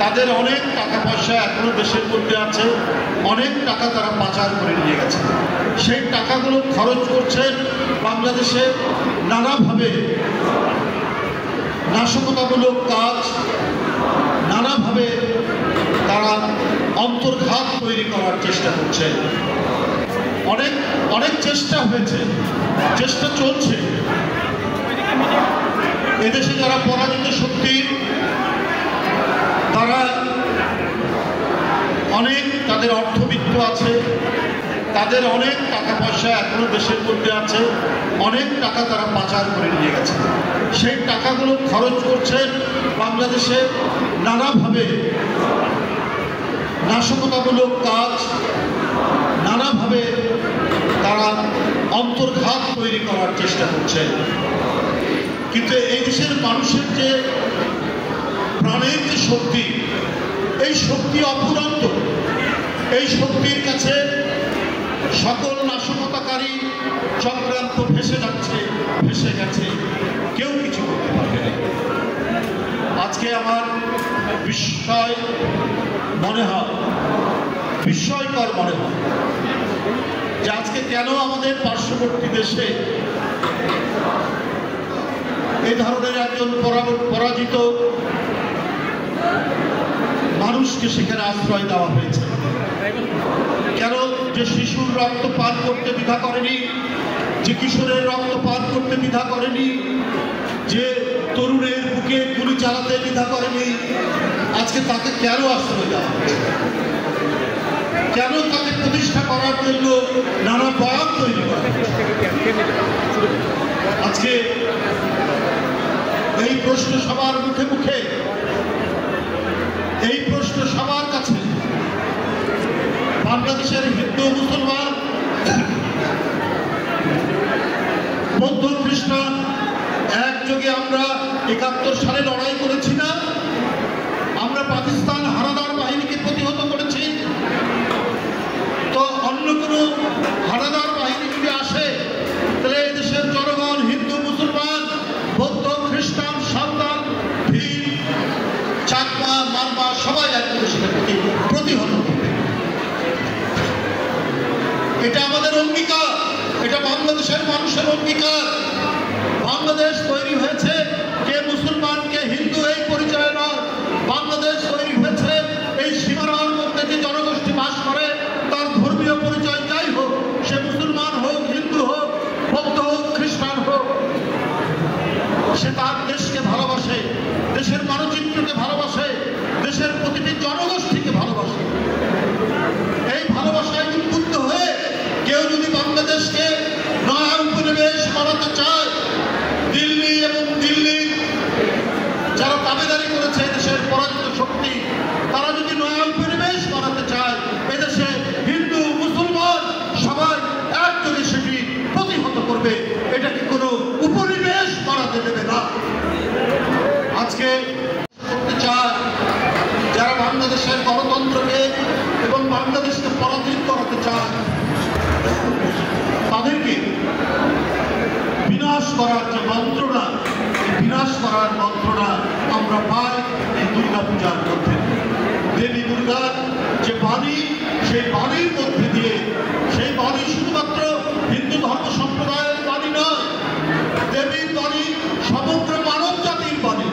তাদের অনেক টাকা পয়সা এখনো দেশের মধ্যে আছে, অনেক টাকা তারা পাচার করে নিয়ে গেছে। সেই টাকাগুলো খরচ করছেন বাংলাদেশে নানাভাবে নাশকতামূলক কাজ, নানাভাবে তারা অন্তর্ঘাত তৈরি করার চেষ্টা করছে। অনেক অনেক চেষ্টা হয়েছে, চেষ্টা চলছে। এদেশে যারা পরাজিত শক্তি তারা অনেক, তাদের অর্থবিত্ত আছে, তাদের অনেক টাকা পয়সা এখনো দেশের মধ্যে আছে, অনেক টাকা তারা পাচার করে নিয়ে গেছে। সেই টাকাগুলো খরচ করছেন বাংলাদেশে নানাভাবে নাশকতামূলক কাজ, নানাভাবে তারা অন্তর্ঘাত তৈরি করার চেষ্টা করছে। কিন্তু এই দেশের মানুষের যে প্রাণের যে শক্তি, এই শক্তি অফুরন্ত। এই শক্তির কাছে সকল নাশকতাকারী চক্রান্ত ভেসে যাচ্ছে, ভেসে গেছে, কেউ কিছু করতে পারবে না। আজকে আমার বিস্ময়কর মনে হয় যে আজকে কেন আমাদের পার্শ্ববর্তী দেশে এই ধরনের একজন পরাজিত মানুষকে সেখানে আশ্রয় দেওয়া হয়েছে। কেন যে শিশুর রক্ত পান করতে দ্বিধা করেনি, যে কিশোরের রক্ত পান করতে দ্বিধা করেনি, যে তরুণের বুকে গুলি চালাতে দ্বিধা করেনি, আজকে তাকে কেন আশ্রয় দেওয়া হয়েছে? কেন তাকে প্রতিষ্ঠা করার জন্য নানা বয়ান তৈরি করা হয়েছে? আজকে এই প্রশ্ন সবার মুখে মুখে, এই প্রশ্ন সবার কাছে। বাংলাদেশের হিন্দু মুসলমান, বৌদ্ধ খ্রিস্টান একযোগে আমরা ৭১ সালে লড়াই করেছি না? আমরা পাকিস্তান হানাদার বাহিনীকে প্রতিহত করেছি। তো অন্য কোনো হানাদার বাহিনী যদি আসে তাহলে এই দেশের জনগণ, হিন্দু মুসলমান, বৌদ্ধ খ্রিস্টান, সাঁওতাল, ভীল, চাকমা, মারমা সবাই একযোগে সেটাকে প্রতিহত করবে। এটা আমাদের অঙ্গীকার, এটা বাংলাদেশের মানুষের অঙ্গীকার। বাংলাদেশ তৈরি হয়েছে কে মুসলমান কে হিন্দু এই পরিচয় নয়। বাংলাদেশ তৈরি হয়েছে এই সীমানার মধ্যে যে জনগোষ্ঠী বাস করে তার ধর্মীয় পরিচয় যাই হোক, সে মুসলমান হোক, হিন্দু হোক, বৌদ্ধ হোক, খ্রিস্টান হোক, সে তার দেশকে ভালোবাসে, দেশের মানচিত্রকে ভালোবাসে, দেশের প্রতিটি জনগোষ্ঠীকে ভালোবাসে। এই ভালোবাসায় উদ্বুদ্ধ হয়ে কেউ যদি বাংলাদেশকে নয়া উপনিবেশ বানাতে চায়, দিল্লি এবং দিল্লির যারা দাবিদারি করেছে দেশের পরাজিত শক্তি, তারা যদি নয়া উপনিবেশ বানাতে চায়, এদেশে হিন্দু মুসলমান সবাই একযোগে সেটি প্রতিহত করবে। এটাকে কোনো উপনিবেশ বানাতে দেবে না। আজকে করতে চায় যারা বাংলাদেশের গণতন্ত্রকে এবং বাংলাদেশকে পরাজিত করাতে চায়, তাদেরকে বিনাশ করার যে মন্ত্রণা, বিনাশ করার মন্ত্রণা আমরা পাই এই দুর্গা পূজার মধ্যে। দেবী দুর্গার যে বাণী, সেই বাণীর মধ্যে দিয়ে, সেই বাণী শুধুমাত্র হিন্দু ধর্ম সম্প্রদায়ের বাণী নয়, দেবীর বাণী সমগ্র মানব জাতির বাণী।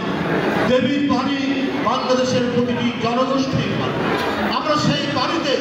দেবীর বাণী বাংলাদেশের প্রতিটি জনগোষ্ঠীর বাণী। আমরা সেই বাণীতে